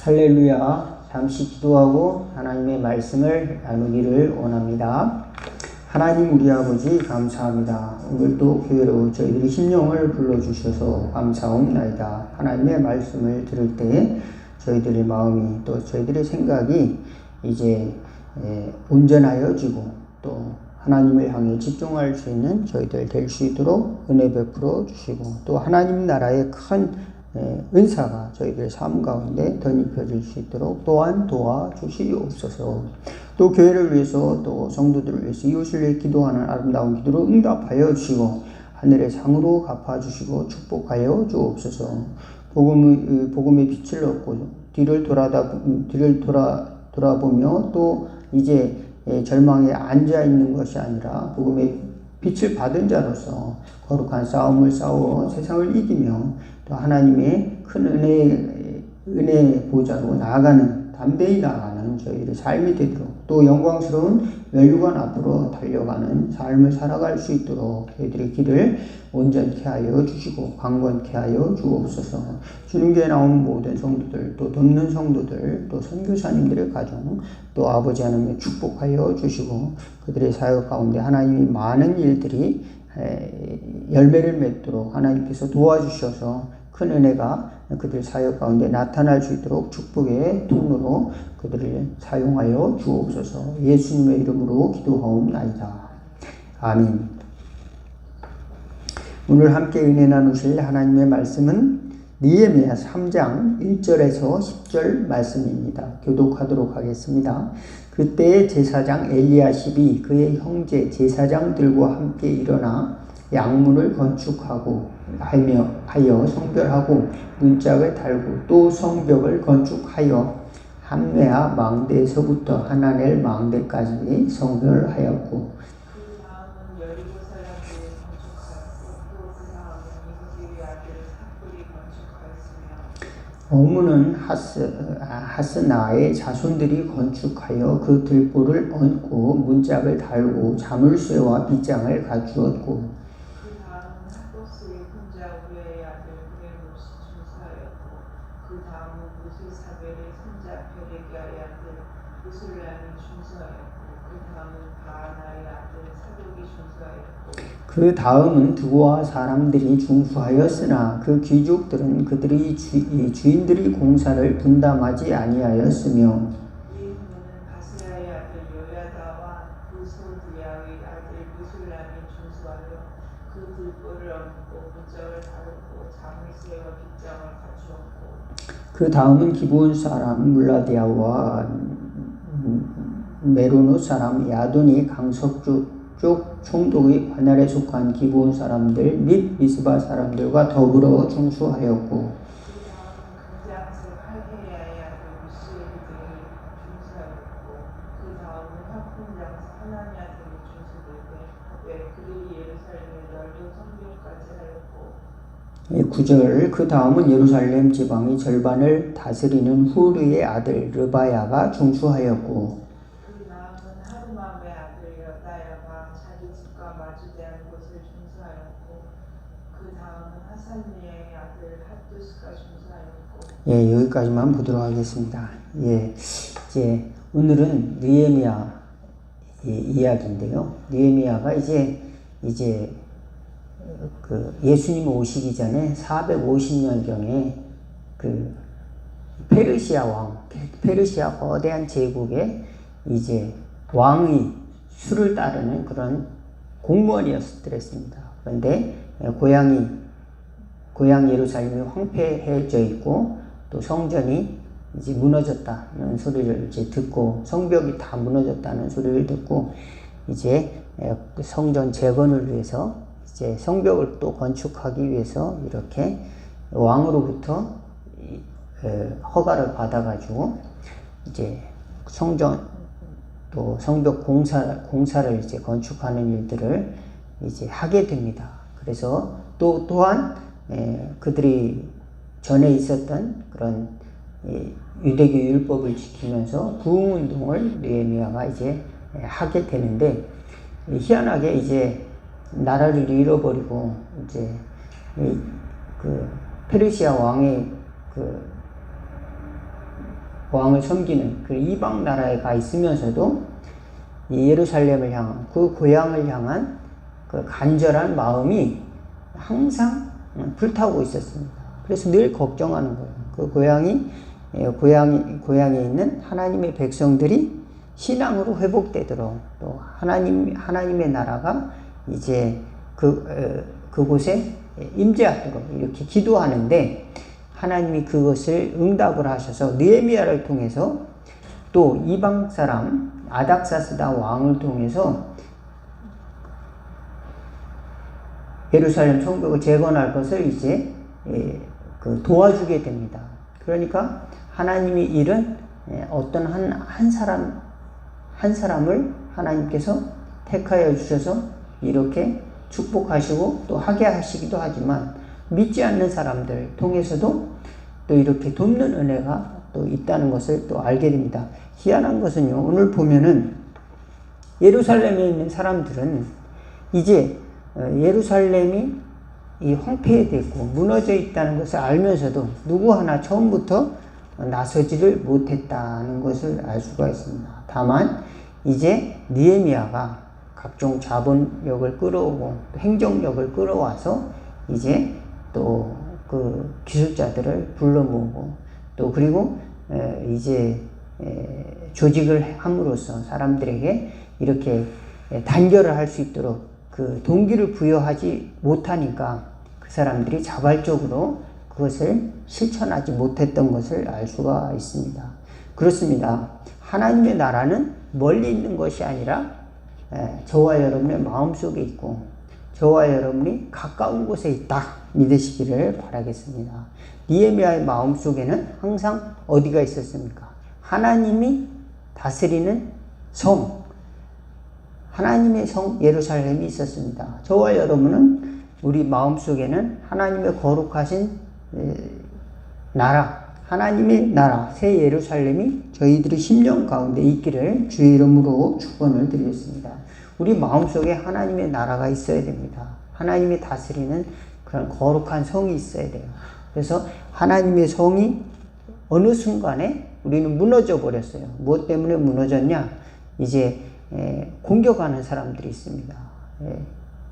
할렐루야. 잠시 기도하고 하나님의 말씀을 나누기를 원합니다. 하나님 우리 아버지 감사합니다. 오늘도 교회로 저희들이 심령을 불러주셔서 감사옵나이다. 하나님의 말씀을 들을 때 저희들의 마음이 또 저희들의 생각이 이제 온전하여지고 또 하나님을 향해 집중할 수 있는 저희들 될 수 있도록 은혜 베풀어 주시고 또 하나님 나라의 큰 은사가 저희들 삶 가운데 덧입혀질 수 있도록 또한 도와주시옵소서. 또 교회를 위해서 또 성도들을 위해서 이웃을 위해 기도하는 아름다운 기도로 응답하여 주시고 하늘의 상으로 갚아주시고 축복하여 주옵소서. 복음의 빛을 얻고 뒤를 돌아보며 또 이제 절망에 앉아 있는 것이 아니라 복음의 빛을 받은 자로서 거룩한 싸움을 싸워 세상을 이기며 또 하나님의 큰 은혜 보좌로 담대히 나아가는 저희들의 삶이 되도록 또 영광스러운 멸류관 앞으로 달려가는 삶을 살아갈 수 있도록 저희들의 길을 온전케 하여 주시고 강건케 하여 주옵소서. 주님께 나온 모든 성도들 또 돕는 성도들 또 선교사님들의 가정 또 아버지 하나님의 축복하여 주시고 그들의 사역 가운데 하나님이 많은 일들이 열매를 맺도록 하나님께서 도와주셔서 큰 은혜가 그들 사역 가운데 나타날 수 있도록 축복의 통로로 그들을 사용하여 주옵소서. 예수님의 이름으로 기도하옵나이다. 아멘. 오늘 함께 은혜 나누실 하나님의 말씀은 느헤미야 3장 1절에서 10절 말씀입니다. 교독하도록 하겠습니다. 그때 제사장 엘리야십이 그의 형제 제사장들과 함께 일어나 양문을 건축하고 하여 성별하고 문짝을 달고 또 성벽을 건축하여 함메아 망대에서부터 하나넬 망대까지 성별하였고 그 다음은 여리고 사람들이 건축하였고 또 그 다음은 이스라엘 아들 삽돌이 건축하였으며 어문은 하스나의 자손들이 건축하여 그 들보를 얹고 문짝을 달고 자물쇠와 빗장을 갖추었고 그 다음은 하보스의 혼자 우리의 아들 그레못이 중사하였고 그 다음은 무술사벨의 손자 베레기야의 아들 무술람이 중사하였고 그 다음은 바하나의 아들 사독이 중사하였고 그 다음은 두고아 사람들이 중수하였으나 그 귀족들은 그들이 주인들이 공사를 분담하지 아니하였으며 이 후에는 바스야의 아들 요야다와 부소드야의 아들 무술람이 중수하여 그 들보를 얹고 문짝을 다루고 자물쇠와 빗장을 갖추었고 그 다음은 기브온 사람 물라디아와 메로노 사람 야돈이 강석쪽 총독의 관할에 속한 기브온 사람들 및 미스바 사람들과 더불어 중수하였고 그 다음은 금장색 할헤야의 아들 무시엘이 중수하였고 그 다음은 학군장색 하나니 아들이 중수되되 그들이 예루살렘의 넓은 성벽까지 하였고 9절 그 다음은 예루살렘 지방의 절반을 다스리는 후르의 아들 르바야가 중수하였고 그 다음은 하루맘의 아들 여다야가 자기 집과 마주대한 곳을 중수하였고 그 다음은 하산리의 아들 핫두스가 중수하였고 여기까지만 보도록 하겠습니다. 이제 오늘은 느헤미야 이야기인데요. 느헤미야가 이제 그 예수님 오시기 전에 450년경에 그 페르시아 거대한 제국의 이제 왕의 수를 따르는 그런 공무원이었더랬습니다. 그런데 고향 예루살렘이 황폐해져 있고 또 성전이 이제 무너졌다는 소리를 이제 듣고 성벽이 다 무너졌다는 소리를 듣고 이제 성전 재건을 위해서 이제 성벽을 또 건축하기 위해서 이렇게 왕으로부터 허가를 받아가지고 이제 성전 또 성벽 공사를 이제 건축하는 일들을 이제 하게 됩니다. 그래서 또한 그들이 전에 있었던 그런 유대교 율법을 지키면서 부흥운동을 느헤미야가 이제 하게 되는데 희한하게 이제 나라를 잃어버리고 이제 그 페르시아 왕의 그 왕을 섬기는 그 이방 나라에 가 있으면서도 이 예루살렘을 향한 그 고향을 향한 그 간절한 마음이 항상 불타고 있었습니다. 그래서 늘 걱정하는 거예요. 그 고향에 있는 하나님의 백성들이 신앙으로 회복되도록 또 하나님의 나라가 이제 그곳에 임재하도록 이렇게 기도하는데 하나님이 그것을 응답을 하셔서 느헤미야를 통해서 또 이방 사람 아닥사스다 왕을 통해서 예루살렘 성벽을 재건할 것을 이제 도와주게 됩니다. 그러니까 하나님의 일은 어떤 한 사람을 하나님께서 택하여 주셔서 이렇게 축복하시고 또 하게 하시기도 하지만 믿지 않는 사람들 통해서도 또 이렇게 돕는 은혜가 또 있다는 것을 또 알게 됩니다. 희한한 것은요, 오늘 보면은 예루살렘에 있는 사람들은 이제 예루살렘이 이 황폐해됐고 무너져 있다는 것을 알면서도 누구 하나 처음부터 나서지를 못했다는 것을 알 수가 있습니다. 다만 이제 느헤미야가 각종 자본력을 끌어오고 행정력을 끌어와서 이제 또 그 기술자들을 불러 모으고 또 그리고 이제 조직을 함으로써 사람들에게 이렇게 단결을 할 수 있도록 그 동기를 부여하지 못하니까 그 사람들이 자발적으로 그것을 실천하지 못했던 것을 알 수가 있습니다. 그렇습니다. 하나님의 나라는 멀리 있는 것이 아니라 저와 여러분의 마음속에 있고 저와 여러분이 가까운 곳에 있다 믿으시기를 바라겠습니다. 느헤미야의 마음속에는 항상 어디가 있었습니까? 하나님이 다스리는 성, 하나님의 성 예루살렘이 있었습니다. 저와 여러분은 우리 마음속에는 하나님의 거룩하신 나라, 하나님의 나라 새 예루살렘이 저희들의 심령 가운데 있기를 주의 이름으로 축원을 드리겠습니다. 우리 마음속에 하나님의 나라가 있어야 됩니다. 하나님이 다스리는 그런 거룩한 성이 있어야 돼요. 그래서 하나님의 성이 어느 순간에 우리는 무너져 버렸어요. 무엇 때문에 무너졌냐? 이제 공격하는 사람들이 있습니다.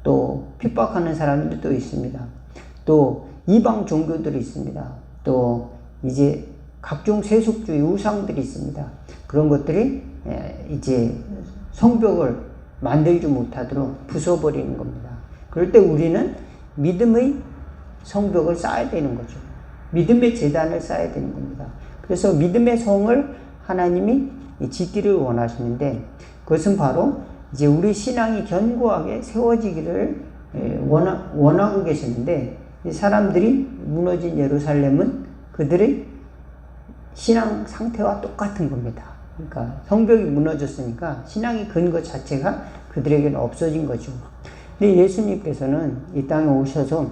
또 핍박하는 사람들도 있습니다. 또 이방 종교들이 있습니다. 또 이제 각종 세속주의 우상들이 있습니다. 그런 것들이 이제 성벽을 만들지 못하도록 부숴버리는 겁니다. 그럴 때 우리는 믿음의 성벽을 쌓아야 되는 거죠. 믿음의 제단을 쌓아야 되는 겁니다. 그래서 믿음의 성을 하나님이 짓기를 원하시는데 그것은 바로 이제 우리 신앙이 견고하게 세워지기를 원하고 계시는데 사람들이 무너진 예루살렘은 그들의 신앙 상태와 똑같은 겁니다. 그러니까 성벽이 무너졌으니까 신앙의 근거 자체가 그들에게는 없어진 거죠. 근데 예수님께서는 이 땅에 오셔서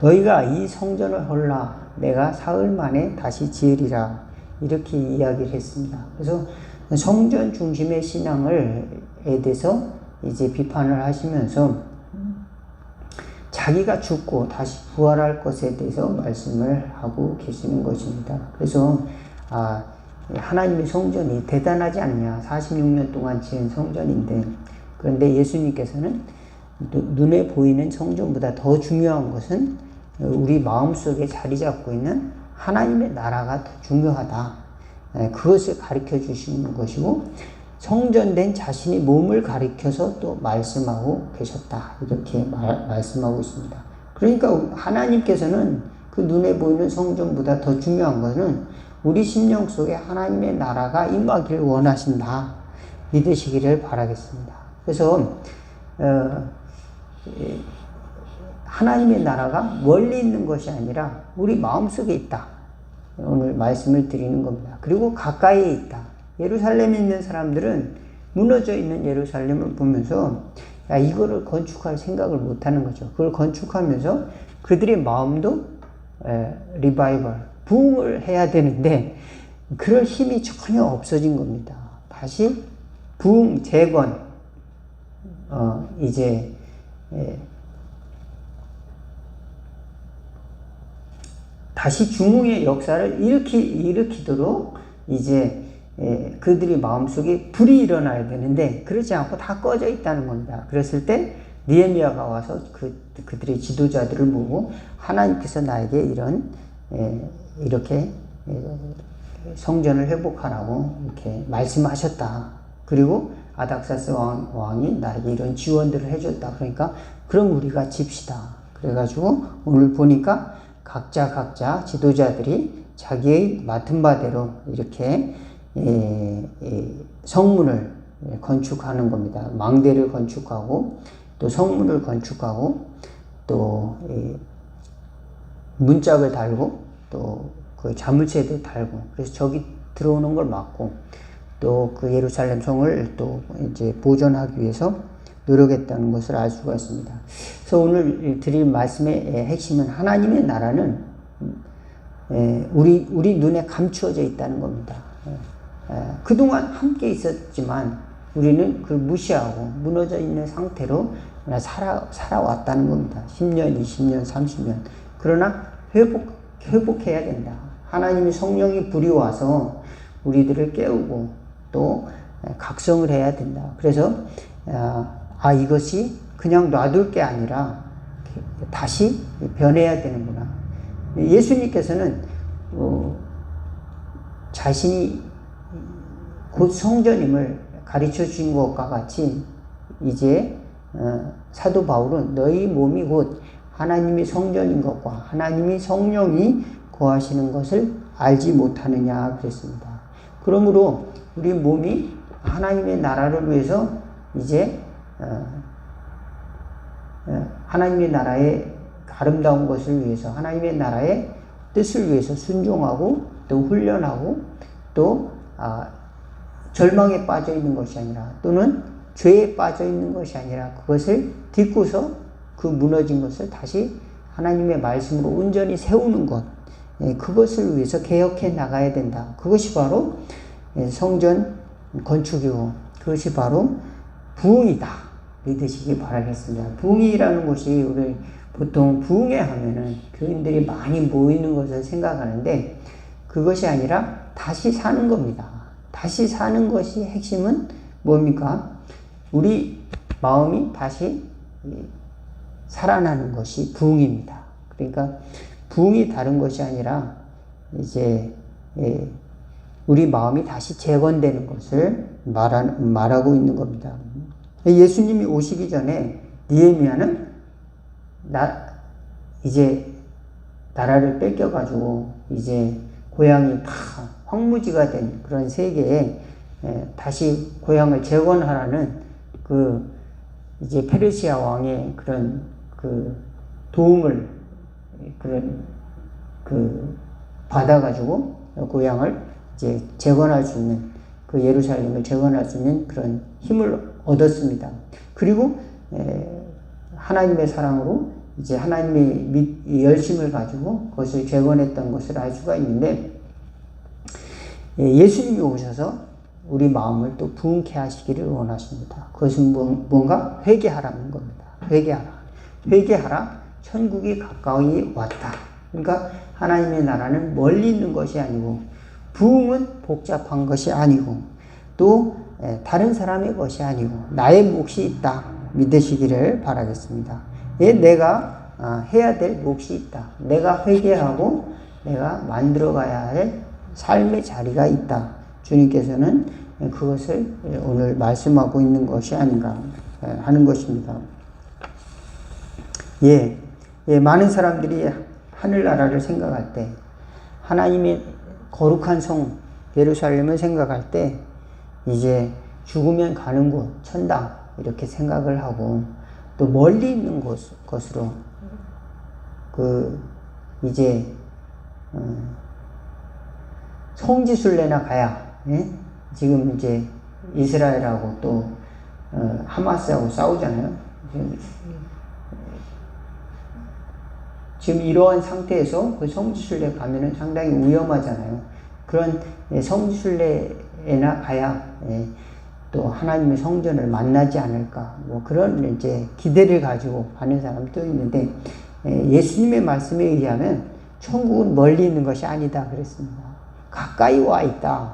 너희가 이 성전을 헐라 내가 사흘 만에 다시 지으리라 이렇게 이야기를 했습니다. 그래서 성전 중심의 신앙에 대해서 이제 비판을 하시면서 자기가 죽고 다시 부활할 것에 대해서 말씀을 하고 계시는 것입니다. 그래서 하나님의 성전이 대단하지 않냐. 46년 동안 지은 성전인데 그런데 예수님께서는 눈에 보이는 성전보다 더 중요한 것은 우리 마음속에 자리 잡고 있는 하나님의 나라가 더 중요하다. 그것을 가르쳐 주시는 것이고 성전된 자신이 몸을 가리켜서 또 말씀하고 계셨다. 이렇게 말씀하고 있습니다. 그러니까 하나님께서는 그 눈에 보이는 성전보다 더 중요한 것은 우리 심령 속에 하나님의 나라가 임하기를 원하신다. 믿으시기를 바라겠습니다. 그래서 하나님의 나라가 멀리 있는 것이 아니라 우리 마음속에 있다. 오늘 말씀을 드리는 겁니다. 그리고 가까이에 있다. 예루살렘에 있는 사람들은 무너져 있는 예루살렘을 보면서 이거를 건축할 생각을 못하는 거죠. 그걸 건축하면서 그들의 마음도 리바이벌, 부흥을 해야 되는데 그럴 힘이 전혀 없어진 겁니다. 다시 부흥, 재건, 이제, 다시 중흥의 역사를 일으키도록 이제 그들이 마음속에 불이 일어나야 되는데 그렇지 않고 다 꺼져 있다는 겁니다. 그랬을 때 느헤미야가 와서 그들의 지도자들을 보고 하나님께서 나에게 이렇게 성전을 회복하라고 이렇게 말씀하셨다. 그리고 아닥사스 왕이 나에게 이런 지원들을 해줬다. 그러니까 그럼 우리가 집시다. 그래가지고 오늘 보니까 각자 지도자들이 자기의 맡은 바대로 이렇게 성문을 건축하는 겁니다. 망대를 건축하고 또 성문을 건축하고 또 문짝을 달고 또 그 자물쇠도 달고 그래서 적이 들어오는 걸 막고 또 그 예루살렘 성을 또 이제 보존하기 위해서 노력했다는 것을 알 수가 있습니다. 그래서 오늘 드릴 말씀의 핵심은 하나님의 나라는 우리 눈에 감추어져 있다는 겁니다. 그동안 함께 있었지만 우리는 그걸 무시하고 무너져 있는 상태로 살아왔다는 겁니다. 10년, 20년, 30년. 그러나 회복해야 된다. 하나님의 성령이 불이 와서 우리들을 깨우고 또 각성을 해야 된다. 그래서 이것이 그냥 놔둘 게 아니라 다시 변해야 되는구나. 예수님께서는 자신이 곧 성전임을 가르쳐 주신 것과 같이 이제 사도 바울은 너희 몸이 곧 하나님의 성전인 것과 하나님의 성령이 거하시는 것을 알지 못하느냐 그랬습니다. 그러므로 우리 몸이 하나님의 나라를 위해서 이제 하나님의 나라의 아름다운 것을 위해서 하나님의 나라의 뜻을 위해서 순종하고 또 훈련하고 또 절망에 빠져 있는 것이 아니라 또는 죄에 빠져 있는 것이 아니라 그것을 딛고서 그 무너진 것을 다시 하나님의 말씀으로 온전히 세우는 것, 그것을 위해서 개혁해 나가야 된다. 그것이 바로 성전 건축이고 그것이 바로 부흥이다. 믿으시기 바라겠습니다. 부흥이라는 것이 우리 보통 부흥회 하면은 교인들이 많이 모이는 것을 생각하는데 그것이 아니라 다시 사는 겁니다. 다시 사는 것이 핵심은 뭡니까? 우리 마음이 다시 살아나는 것이 부흥입니다. 그러니까 부흥이 다른 것이 아니라 이제 우리 마음이 다시 재건되는 것을 말하고 있는 겁니다. 예수님이 오시기 전에 느헤미야는 이제 나라를 뺏겨가지고 이제 고향이 다 황무지가 된 그런 세계에 다시 고향을 재건하라는 이제 페르시아 왕의 그런 도움을 받아가지고 고향을 이제 재건할 수 있는 예루살렘을 재건할 수 있는 그런 힘을 얻었습니다. 그리고 하나님의 사랑으로 이제 하나님의 열심을 가지고 그것을 재건했던 것을 알 수가 있는데 예수님이 오셔서 우리 마음을 또 부흥케 하시기를 원하십니다. 그것은 뭔가 회개하라는 겁니다. 회개하라. 천국이 가까이 왔다. 그러니까 하나님의 나라는 멀리 있는 것이 아니고 부흥은 복잡한 것이 아니고 또 다른 사람의 것이 아니고 나의 몫이 있다. 믿으시기를 바라겠습니다. 내가 해야 될 몫이 있다. 내가 회개하고 내가 만들어가야 할 삶의 자리가 있다. 주님께서는 그것을 오늘 말씀하고 있는 것이 아닌가 하는 것입니다. 많은 사람들이 하늘나라를 생각할 때 하나님의 거룩한 성 예루살렘을 생각할 때 이제 죽으면 가는 곳 천당 이렇게 생각을 하고 또 멀리 있는 것으로 이제 성지순례나 가야 지금 이제 이스라엘하고 또 하마스하고 싸우잖아요. 지금 이러한 상태에서 그 성지순례 가면은 상당히 위험하잖아요. 그런 성지순례나 가야 또 하나님의 성전을 만나지 않을까 그런 이제 기대를 가지고 가는 사람도 있는데 예수님의 말씀에 의하면 천국은 멀리 있는 것이 아니다 그랬습니다. 가까이 와 있다.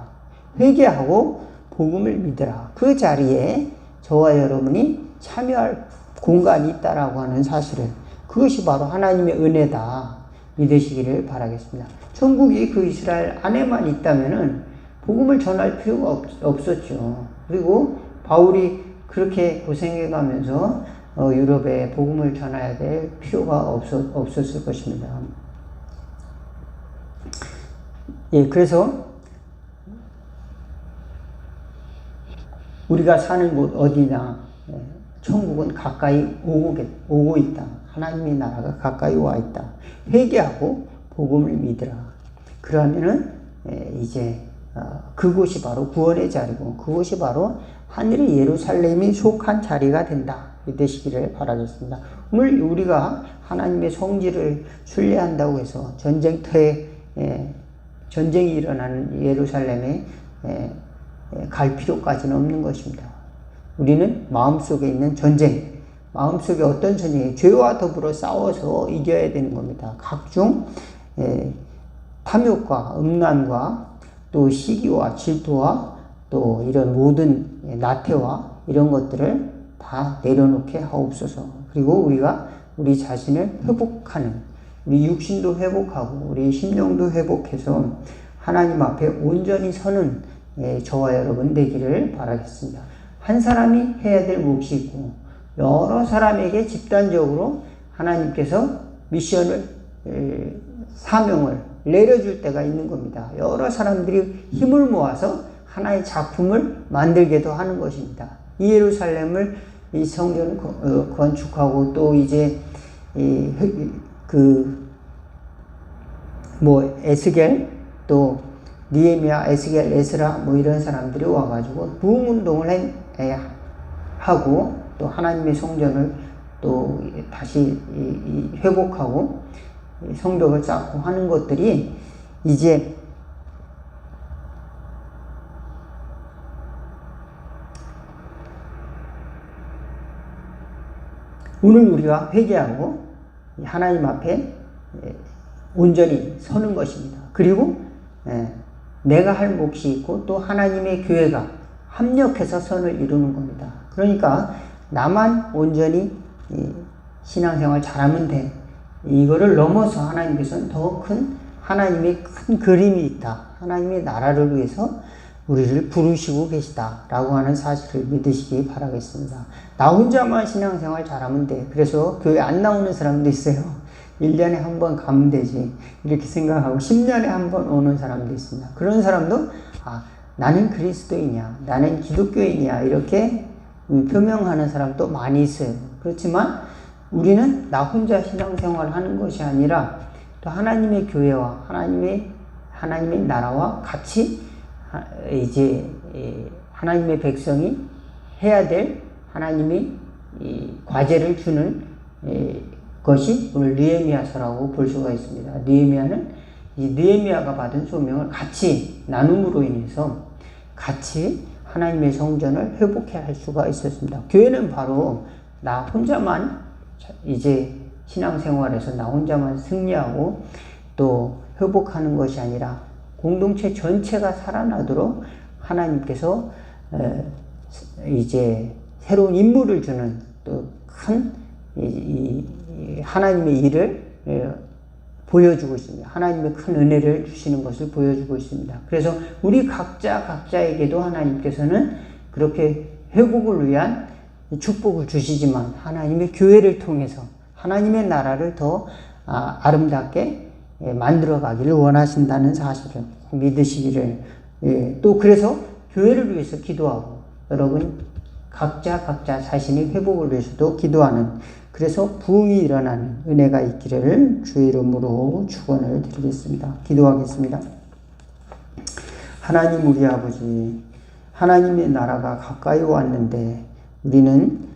회개하고 복음을 믿으라. 그 자리에 저와 여러분이 참여할 공간이 있다라고 하는 사실을, 그것이 바로 하나님의 은혜다 믿으시기를 바라겠습니다. 천국이 그 이스라엘 안에만 있다면은 복음을 전할 필요가 없었죠. 그리고 바울이 그렇게 고생해가면서 유럽에 복음을 전해야 될 필요가 없었을 것입니다. 예, 그래서 우리가 사는 곳 어디나 천국은 가까이 오고 있다. 하나님의 나라가 가까이 와 있다. 회개하고 복음을 믿으라. 그러면은 이제 그곳이 바로 구원의 자리고, 그곳이 바로 하늘의 예루살렘이 속한 자리가 된다 믿으시기를 바라겠습니다. 오늘 우리가 하나님의 성지를 순례한다고 해서 전쟁터에 전쟁이 일어나는 예루살렘에 갈 필요까지는 없는 것입니다. 우리는 마음속에 있는 전쟁, 마음속에 어떤 전쟁이 죄와 더불어 싸워서 이겨야 되는 겁니다. 각종 탐욕과 음란과 또 시기와 질투와 또 이런 모든 나태와 이런 것들을 다 내려놓게 하옵소서. 그리고 우리가 우리 자신을 회복하는, 우리 육신도 회복하고 우리 심령도 회복해서 하나님 앞에 온전히 서는 저와 여러분 되기를 바라겠습니다. 한 사람이 해야 될 몫이 있고 여러 사람에게 집단적으로 하나님께서 미션을, 사명을 내려줄 때가 있는 겁니다. 여러 사람들이 힘을 모아서 하나의 작품을 만들게도 하는 것입니다. 이 예루살렘을, 이 성전을 건축하고 또 이제 에스겔, 또 니에미야, 에스겔, 에스라 이런 사람들이 와가지고 부흥운동을 하고 또 하나님의 성전을 또 다시 회복하고 성벽을 쌓고 하는 것들이 이제 오늘 우리가 회개하고 하나님 앞에 온전히 서는 것입니다. 그리고 내가 할 몫이 있고 또 하나님의 교회가 합력해서 선을 이루는 겁니다. 그러니까 나만 온전히 신앙생활 잘하면 돼. 이거를 넘어서 하나님께서는 더 큰 하나님의 큰 그림이 있다. 하나님의 나라를 위해서 우리를 부르시고 계시다라고 하는 사실을 믿으시기 바라겠습니다. 나 혼자만 신앙생활 잘하면 돼. 그래서 교회 안 나오는 사람도 있어요. 1년에 한 번 가면 되지. 이렇게 생각하고 10년에 한 번 오는 사람도 있습니다. 그런 사람도 나는 그리스도인이야. 나는 기독교인이야. 이렇게 표명하는 사람도 많이 있어요. 그렇지만 우리는 나 혼자 신앙생활을 하는 것이 아니라 또 하나님의 교회와 하나님의 나라와 같이 이제 하나님의 백성이 해야 될 하나님이 과제를 주는 것이 오늘 느헤미야서라고 볼 수가 있습니다. 느헤미야는 이 느헤미야가 받은 소명을 같이 나눔으로 인해서 같이 하나님의 성전을 회복해야 할 수가 있었습니다. 교회는 바로 나 혼자만 이제 신앙생활에서 나 혼자만 승리하고 또 회복하는 것이 아니라 공동체 전체가 살아나도록 하나님께서 이제 새로운 임무를 주는 또 큰 하나님의 일을 보여주고 있습니다. 하나님의 큰 은혜를 주시는 것을 보여주고 있습니다. 그래서 우리 각자에게도 하나님께서는 그렇게 회복을 위한 축복을 주시지만 하나님의 교회를 통해서 하나님의 나라를 더 아름답게 만들어 가기를 원하신다는 사실을 믿으시기를, 또 그래서 교회를 위해서 기도하고 여러분 각자 자신의 회복을 위해서도 기도하는, 그래서 부흥이 일어나는 은혜가 있기를 주의 이름으로 축원을 드리겠습니다. 기도하겠습니다. 하나님 우리 아버지, 하나님의 나라가 가까이 왔는데 우리는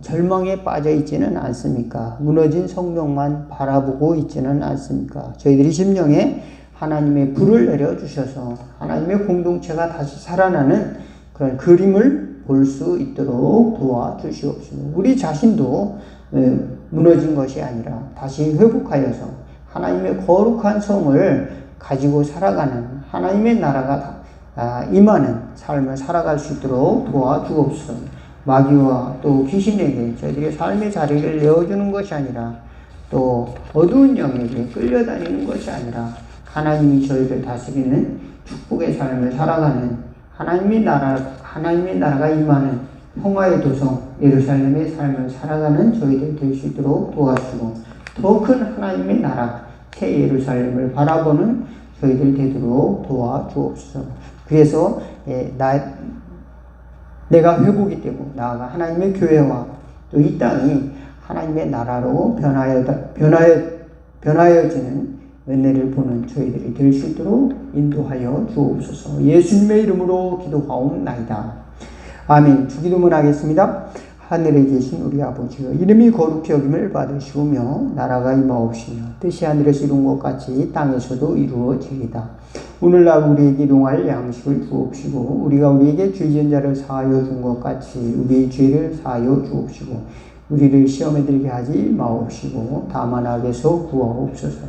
절망에 빠져 있지는 않습니까? 무너진 성벽만 바라보고 있지는 않습니까? 저희들이 심령에 하나님의 불을 내려주셔서 하나님의 공동체가 다시 살아나는 그런 그림을 볼 수 있도록 도와주시옵소서. 우리 자신도 무너진 것이 아니라 다시 회복하여서 하나님의 거룩한 성을 가지고 살아가는 하나님의 나라가 임하는 삶을 살아갈 수 있도록 도와주옵소서. 마귀와 또 귀신에게 저희들의 삶의 자리를 내어주는 것이 아니라 또 어두운 영에게 끌려다니는 것이 아니라 하나님이 저희를 다스리는 축복의 삶을 살아가는 하나님의 나라가 임하는 평화의 도성 예루살렘의 삶을 살아가는 저희들 될 수 있도록 도와주시고 더 큰 하나님의 나라 새 예루살렘을 바라보는 저희들 되도록 도와주옵소서. 그래서 내가 회복이 되고 나아가 하나님의 교회와 또 이 땅이 하나님의 나라로 변하여지는 은혜를 보는 저희들이 될 수 있도록 인도하여 주옵소서. 예수님의 이름으로 기도하옵나이다. 아멘. 주기도문 하겠습니다. 하늘에 계신 우리 아버지여, 이름이 거룩히 여김을 받으시오며 나라가 임하옵시며 뜻이 하늘에서 이룬 것 같이 땅에서도 이루어지이다. 오늘날 우리에게 일용할 양식을 주옵시고 우리가 우리에게 죄 지은 자를 사하여 준 것 같이 우리의 죄를 사하여 주옵시고 우리를 시험에 들게 하지 마옵시고 다만 악에서 구하옵소서.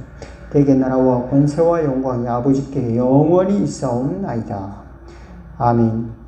대개 나라와 권세와 영광이 아버지께 영원히 있사옵나이다. 아멘.